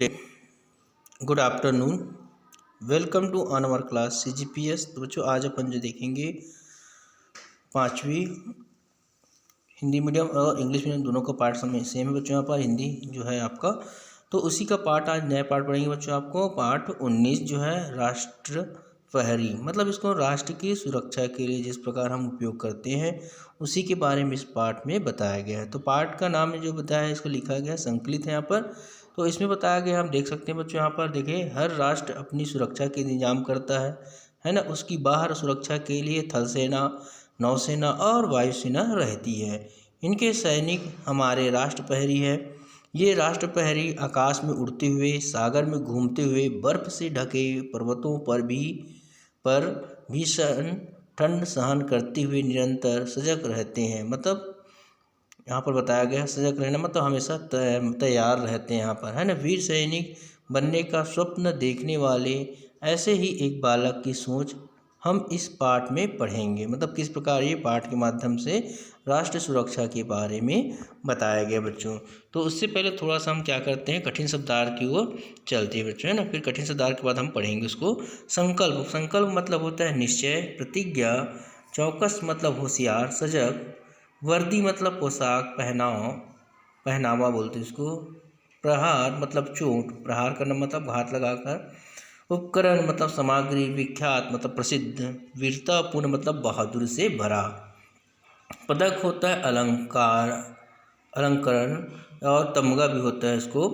Good afternoon. Welcome to on our class CGPS। तो बच्चों आज अपन जो देखेंगे पाँचवीं हिंदी मीडियम और इंग्लिश मीडियम दोनों का पार्ट समय सेम है बच्चों। यहाँ पर हिंदी जो है आपका, तो उसी का पार्ट आज नया पार्ट पढ़ेंगे बच्चों। आपको पार्ट 19 जो है राष्ट्र प्रहरी, मतलब इसको राष्ट्र की सुरक्षा के लिए जिस प्रकार हम उपयोग करते हैं उसी के बारे में इस पार्ट में बताया गया है। तो पार्ट का नाम जो बताया है इसको लिखा गया है, संकलित है यहाँ पर। तो इसमें बताया गया, हम देख सकते हैं बच्चों यहाँ पर देखिए, हर राष्ट्र अपनी सुरक्षा के इंतजाम करता है ना। उसकी बाहर सुरक्षा के लिए थल सेना, नौसेना और वायुसेना रहती है। इनके सैनिक हमारे राष्ट्र प्रहरी है। ये राष्ट्र प्रहरी आकाश में उड़ते हुए, सागर में घूमते हुए, बर्फ से ढके पर्वतों पर भीषण ठंड सहन करते हुए निरंतर सजग रहते हैं। मतलब यहाँ पर बताया गया है सजग रहना, मतलब हमेशा तैयार रहते हैं यहाँ पर, है ना। वीर सैनिक बनने का स्वप्न देखने वाले ऐसे ही एक बालक की सोच हम इस पाठ में पढ़ेंगे। मतलब किस प्रकार ये पाठ के माध्यम से राष्ट्र सुरक्षा के बारे में बताया गया बच्चों। तो उससे पहले थोड़ा सा हम क्या करते हैं, कठिन शब्दार्थ की ओर चलते हैं बच्चों, है ना। फिर कठिन शब्दार्थ के बाद हम पढ़ेंगे उसको। संकल्प, संकल्प मतलब होता है निश्चय, प्रतिज्ञा। चौकस मतलब होशियार, सजग। वर्दी मतलब पोशाक, पहनावा बोलते हैं इसको। प्रहार मतलब चोट, प्रहार करना मतलब घात लगाकर। उपकरण मतलब सामग्री। विख्यात मतलब प्रसिद्ध। वीरतापूर्ण मतलब बहादुर से भरा। पदक होता है अलंकार, अलंकरण, और तमगा भी होता है इसको।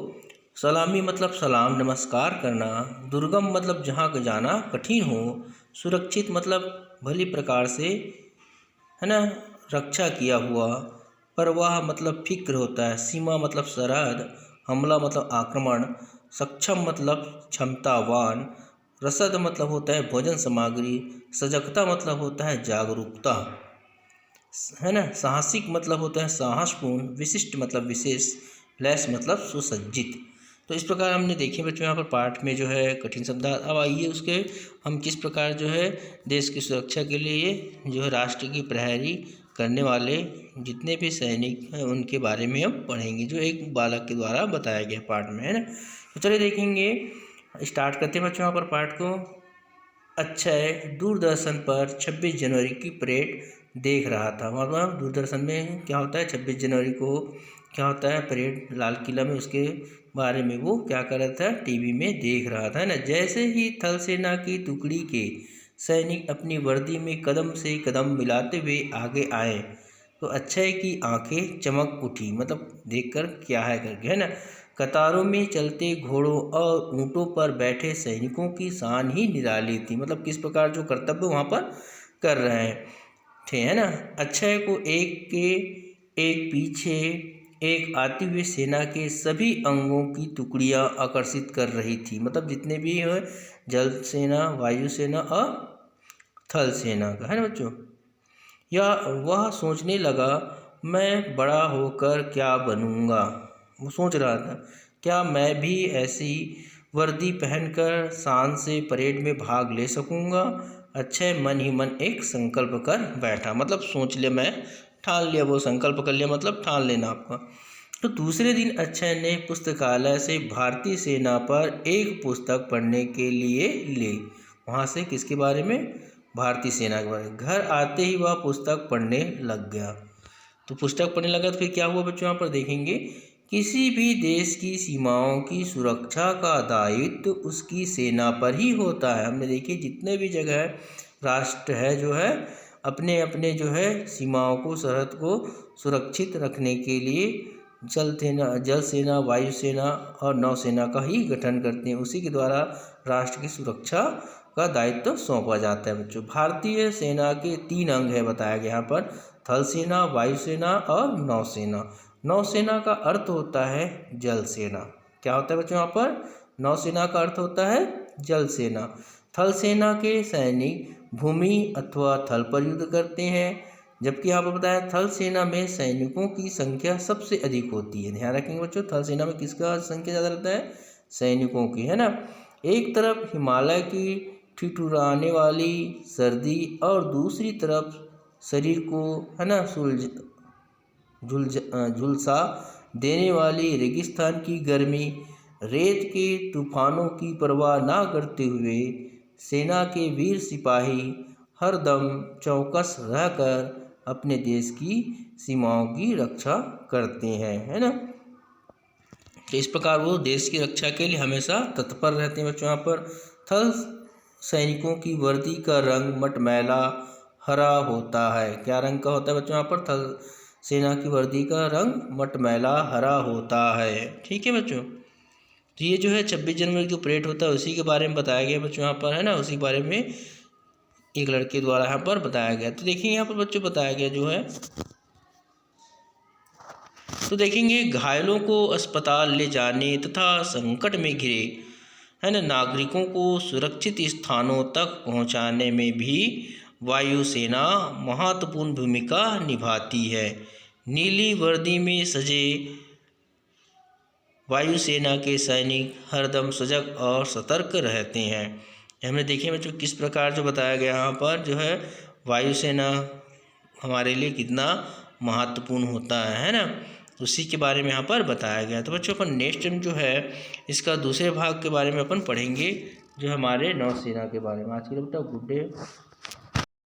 सलामी मतलब सलाम, नमस्कार करना। दुर्गम मतलब जहाँ जाना कठिन हो। सुरक्षित मतलब भली प्रकार से, है ना, रक्षा किया हुआ। परवाह मतलब फिक्र होता है। सीमा मतलब सरहद। हमला मतलब आक्रमण। सक्षम मतलब क्षमतावान। रसद मतलब होता है भोजन सामग्री। सजगता मतलब होता है जागरूकता, है ना। साहसिक मतलब होता है साहसपूर्ण। विशिष्ट मतलब विशेष। लैस मतलब सुसज्जित। तो इस प्रकार हमने देखे बच्चों यहाँ पर पाठ में जो है कठिन शब्द। अब आइए उसके हम किस प्रकार जो है देश की सुरक्षा के लिए जो है राष्ट्र की प्रहरी करने वाले जितने भी सैनिक हैं उनके बारे में हम पढ़ेंगे, जो एक बालक के द्वारा बताया गया पाठ में, है ना। तो चलिए देखेंगे, स्टार्ट करते हैं बच्चों यहाँ पर पाठ को। अच्छा है, दूरदर्शन पर 26 जनवरी की परेड देख रहा था। मतलब दूरदर्शन में क्या होता है, 26 जनवरी को क्या होता है परेड लाल किला में, उसके बारे में वो क्या कर रहा था, टीवी में देख रहा था, है ना। जैसे ही थल सेना की टुकड़ी के सैनिक अपनी वर्दी में कदम से कदम मिलाते हुए आगे आए तो अक्षय की आंखें चमक उठी, मतलब देखकर क्या है करके, है ना। कतारों में चलते घोड़ों और ऊँटों पर बैठे सैनिकों की शान ही निराली थी। मतलब किस प्रकार जो कर्तव्य वहाँ पर कर रहे थे, है ना। अक्षय को एक के एक पीछे एक आती हुई सेना के सभी अंगों की टुकड़ियाँ आकर्षित कर रही थी। मतलब जितने भी है जल सेना, वायु सेना और थल सेना का, है ना बच्चों। या वह सोचने लगा, मैं बड़ा होकर क्या बनूंगा। वो सोच रहा था, क्या मैं भी ऐसी वर्दी पहनकर शान से परेड में भाग ले सकूंगा। अक्षय मन ही मन एक संकल्प कर बैठा, मतलब सोच लिया, मैं ठान लिया, वो संकल्प कर लिया, मतलब ठान लेना आपका। तो दूसरे दिन अक्षय ने पुस्तकालय से भारतीय सेना पर एक पुस्तक पढ़ने के लिए ली। वहाँ से किसके बारे में, भारतीय सेना के बारे में। घर आते ही वह पुस्तक पढ़ने लग गया। तो पुस्तक पढ़ने लगा तो फिर क्या हुआ बच्चों, यहाँ पर देखेंगे, किसी भी देश की सीमाओं की सुरक्षा का दायित्व उसकी सेना पर ही होता है। हमने देखिए जितने भी जगह राष्ट्र है जो है अपने अपने जो है सीमाओं को, सरहद को सुरक्षित रखने के लिए जल सेना, वायु सेना और नौसेना का ही गठन करते हैं। उसी के द्वारा राष्ट्र की सुरक्षा का दायित्व सौंपा जाता है बच्चों। भारतीय सेना के 3 अंग है बताया गया यहाँ पर, थल सेना, वायुसेना और नौसेना। नौसेना का अर्थ होता है जल सेना। क्या होता है बच्चों यहाँ पर, नौसेना का अर्थ होता है जल सेना। थल सेना के सैनिक भूमि अथवा थल पर युद्ध करते हैं, जबकि यहाँ पर बताया थल सेना में सैनिकों की संख्या सबसे अधिक होती है। ध्यान रखेंगे बच्चों, थल सेना में किसका संख्या ज़्यादा रहता है, सैनिकों की, है ना। एक तरफ हिमालय की ठिठुराने वाली सर्दी और दूसरी तरफ शरीर को, है ना, झुलसा देने वाली रेगिस्तान की गर्मी। रेत के तूफानों की परवाह ना करते हुए सेना के वीर सिपाही हरदम चौकस रहकर अपने देश की सीमाओं की रक्षा करते हैं, है ना। तो इस प्रकार वो देश की रक्षा के लिए हमेशा तत्पर रहते हैं बच्चों। यहाँ पर थल सैनिकों की वर्दी का रंग मटमैला हरा होता है। क्या रंग का होता है बच्चों? यहाँ पर थल सेना की वर्दी का रंग मटमैला हरा होता है। ठीक है बच्चों, तो ये जो है 26 जनवरी जो परेड होता है उसी के बारे में बताया गया बच्चों यहाँ पर, है ना। उसी के बारे में एक लड़के द्वारा यहाँ पर बताया गया। तो देखिए यहाँ पर बच्चों बताया गया जो है, तो देखेंगे घायलों को अस्पताल ले जाने तथा संकट में घिरे, है ना, नागरिकों को सुरक्षित स्थानों तक पहुंचाने में भी वायुसेना महत्वपूर्ण भूमिका निभाती है। नीली वर्दी में सजे वायुसेना के सैनिक हरदम सजग और सतर्क रहते हैं। हमने देखे बच्चों किस प्रकार जो बताया गया यहाँ पर जो है वायुसेना हमारे लिए कितना महत्वपूर्ण होता है ना, उसी के बारे में यहाँ पर बताया गया। तो बच्चों अपन नेक्स्ट टाइम जो है इसका दूसरे भाग के बारे में अपन पढ़ेंगे, जो हमारे नौसेना के बारे में। आज के लिए बेटा गुड डे।